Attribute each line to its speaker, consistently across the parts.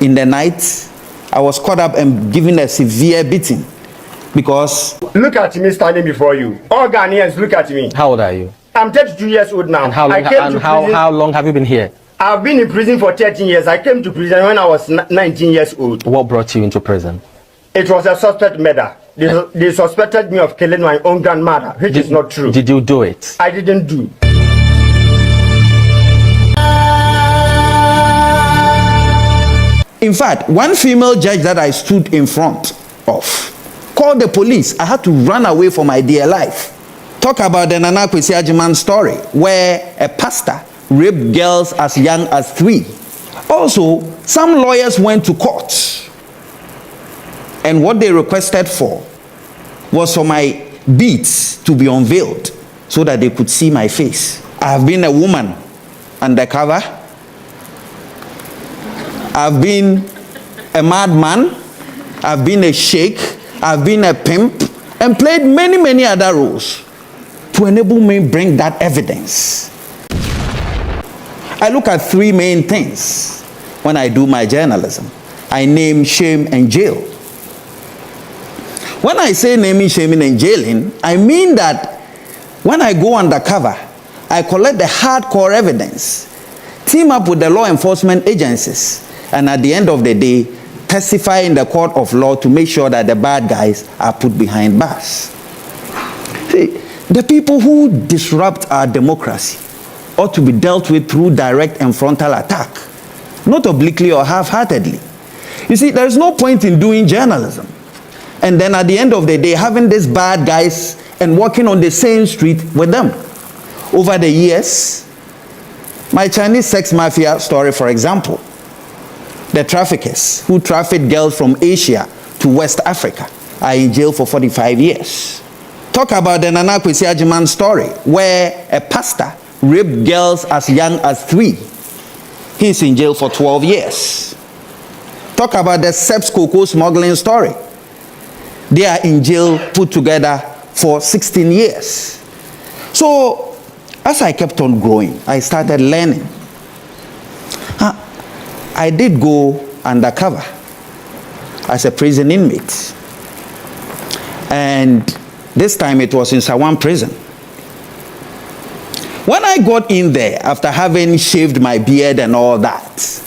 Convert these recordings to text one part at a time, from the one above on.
Speaker 1: In the night, I was caught up and given a severe beating because...
Speaker 2: Look at me standing before you. All Ghanaians, look at me.
Speaker 3: How old are you?
Speaker 2: I'm 32 years old now.
Speaker 3: And how long have you been here?
Speaker 2: I've been in prison for 13 years. I came to prison when I was 19 years old.
Speaker 3: What brought you into prison?
Speaker 2: It was a suspect murder. They suspected me of killing my own grandmother, which is not true.
Speaker 3: Did you do it?
Speaker 2: I didn't do.
Speaker 1: In fact, one female judge that I stood in front of called the police. I had to run away for my dear life. Talk about the Nana Kwesi Agyeman story, where a pastor raped girls as young as 3. Also, some lawyers went to court, and what they requested for was for my beads to be unveiled so that they could see my face. I have been a woman undercover. I've been a madman. I've been a sheikh. I've been a pimp, and played many other roles to enable me bring that evidence. I look at 3 main things when I do my journalism. I name, shame, and jail. When I say naming, shaming, and jailing, I mean that when I go undercover, I collect the hardcore evidence, team up with the law enforcement agencies, and at the end of the day, testify in the court of law to make sure that the bad guys are put behind bars. See, the people who disrupt our democracy ought to be dealt with through direct and frontal attack, not obliquely or half-heartedly. You see, there is no point in doing journalism and then at the end of the day having these bad guys and walking on the same street with them. Over the years, my Chinese sex mafia story, for example, the traffickers who trafficked girls from Asia to West Africa are in jail for 45 years. Talk about the Nana Kwesi Agyeman story, where a pastor raped girls as young as 3. He's in jail for 12 years. Talk about the Seps cocoa smuggling story. They are in jail put together for 16 years. So, as I kept on growing, I started learning. I did go undercover as a prison inmate. And this time it was in Sawan prison. When I got in there, after having shaved my beard and all that,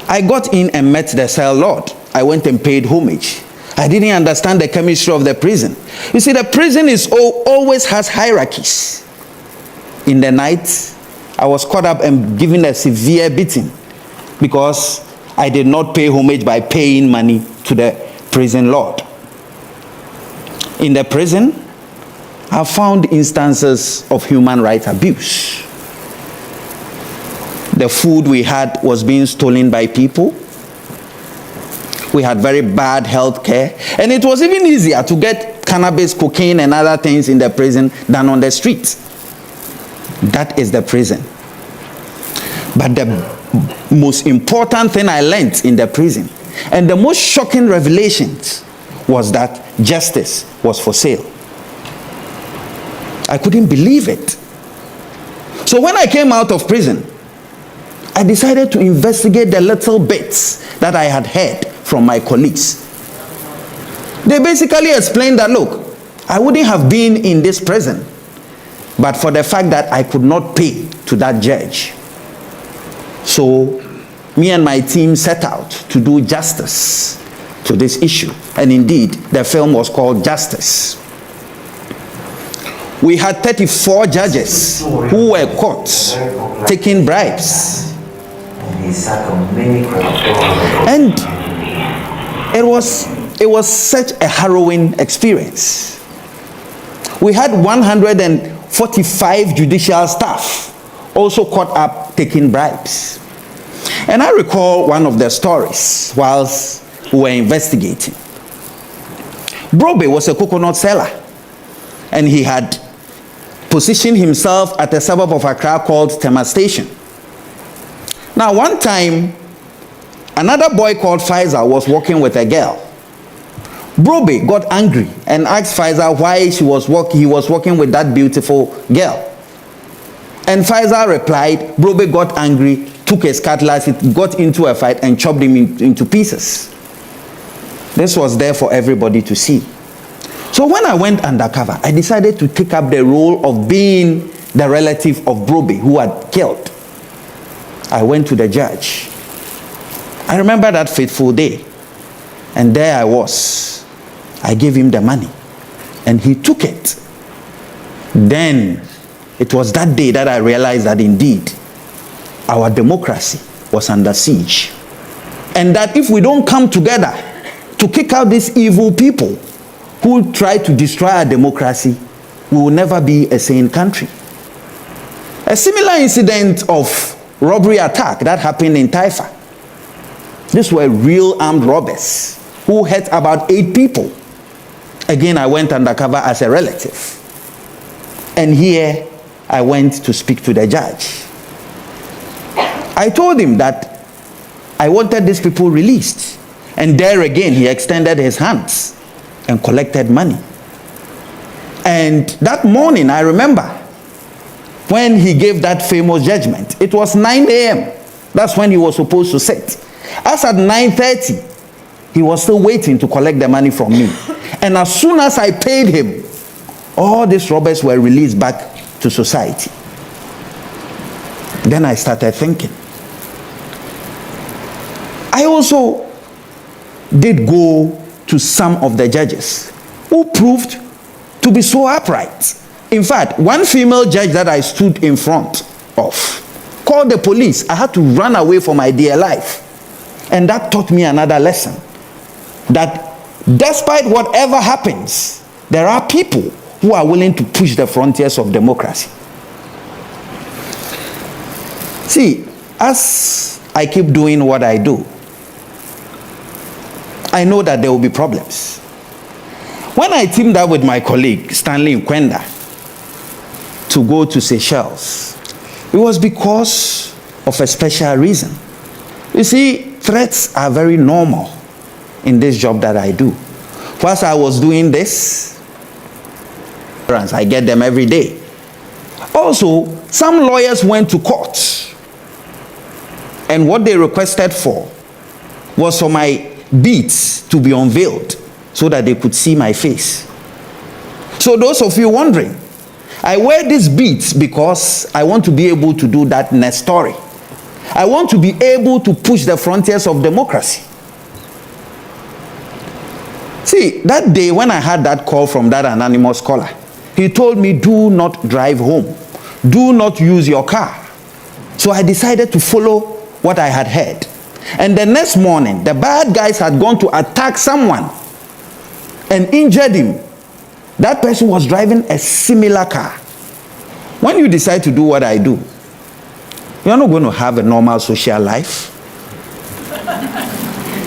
Speaker 1: I got in and met the cell lord. I went and paid homage. I didn't understand the chemistry of the prison. You see, the prison always has hierarchies. In the night, I was caught up and given a severe beating because I did not pay homage by paying money to the prison lord. In the prison, I found instances of human rights abuse. The food we had was being stolen by people. We had very bad health care. And it was even easier to get cannabis, cocaine, and other things in the prison than on the street. That is the prison. But the most important thing I learned in the prison, and the most shocking revelations, was that justice was for sale. I couldn't believe it. So when I came out of prison, I decided to investigate the little bits that I had heard from my colleagues. They basically explained that, look, I wouldn't have been in this prison but for the fact that I could not pay to that judge. So me and my team set out to do justice to this issue. And indeed, the film was called Justice. We had 34 judges who were caught taking bribes. And it was such a harrowing experience. We had 145 judicial staff also caught up taking bribes. And I recall one of the stories whilst we were investigating. Brobe was a coconut seller, and he had positioned himself at a suburb of Accra called Tema Station. Now, one time, another boy called Faisal was walking with a girl. Brobe got angry and asked Faisal why he was walking with that beautiful girl. And Faisal replied, Brobe got angry, took his cutlass, it got into a fight and chopped him into pieces. This was there for everybody to see. So when I went undercover, I decided to take up the role of being the relative of Brobe who had killed. I went to the judge. I remember that fateful day. And there I was. I gave him the money. And he took it. Then it was that day that I realized that indeed our democracy was under siege. And that if we don't come together to kick out these evil people who try to destroy our democracy, we will never be a sane country. A similar incident of robbery attack that happened in Taifa. These were real armed robbers who hurt about 8 people. Again, I went undercover as a relative. And here I went to speak to the judge. I told him that I wanted these people released. And there again, he extended his hands and collected money. And that morning, I remember when he gave that famous judgment, it was 9 a.m. That's when he was supposed to sit. As at 9:30, he was still waiting to collect the money from me. And as soon as I paid him, all these robbers were released back to society. Then I started thinking. I also did go to some of the judges who proved to be so upright. In fact, one female judge that I stood in front of called the police. I had to run away for my dear life. And that taught me another lesson. That despite whatever happens, there are people who are willing to push the frontiers of democracy. See, as I keep doing what I do, I know that there will be problems. When I teamed up with my colleague, Stanley Nkwenda, to go to Seychelles, it was because of a special reason. You see, threats are very normal in this job that I do. Whilst I was doing this, I get them every day. Also, some lawyers went to court, and what they requested for was for my beads to be unveiled so that they could see my face. So those of you wondering, I wear these beads because I want to be able to do that next story. I want to be able to push the frontiers of democracy. See, that day when I had that call from that anonymous caller, he told me, do not drive home. Do not use your car. So I decided to follow what I had heard. And the next morning, the bad guys had gone to attack someone and injured him. That person was driving a similar car. When you decide to do what I do, you're not going to have a normal social life.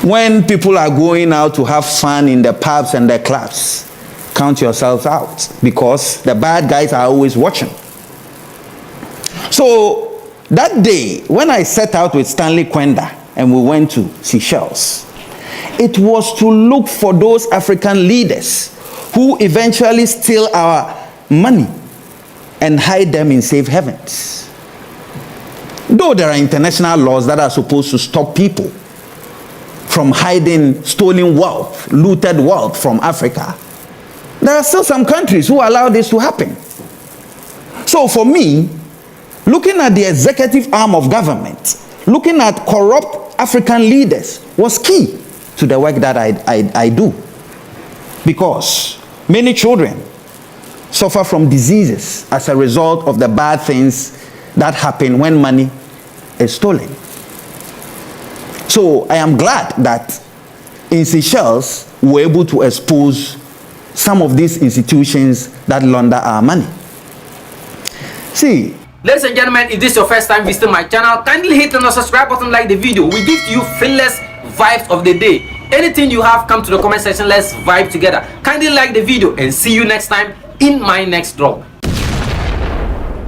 Speaker 1: When people are going out to have fun in the pubs and the clubs, count yourselves out, because the bad guys are always watching. So that day, when I set out with Stanley Nkwenda and we went to Seychelles, it was to look for those African leaders who eventually steal our money and hide them in safe havens. Though there are international laws that are supposed to stop people from hiding stolen wealth, looted wealth from Africa, there are still some countries who allow this to happen. So for me, looking at the executive arm of government, looking at corrupt African leaders was key to the work that I do. Because many children suffer from diseases as a result of the bad things that happen when money is stolen. So I am glad that in Seychelles we were able to expose some of these institutions that launder our money. See,
Speaker 4: ladies and gentlemen, if this is your first time visiting my channel, kindly hit the subscribe button, like the video. We give to you fearless vibes of the day. Anything you have, come to the comment section, let's vibe together. Kindly like the video and see you next time in my next drop.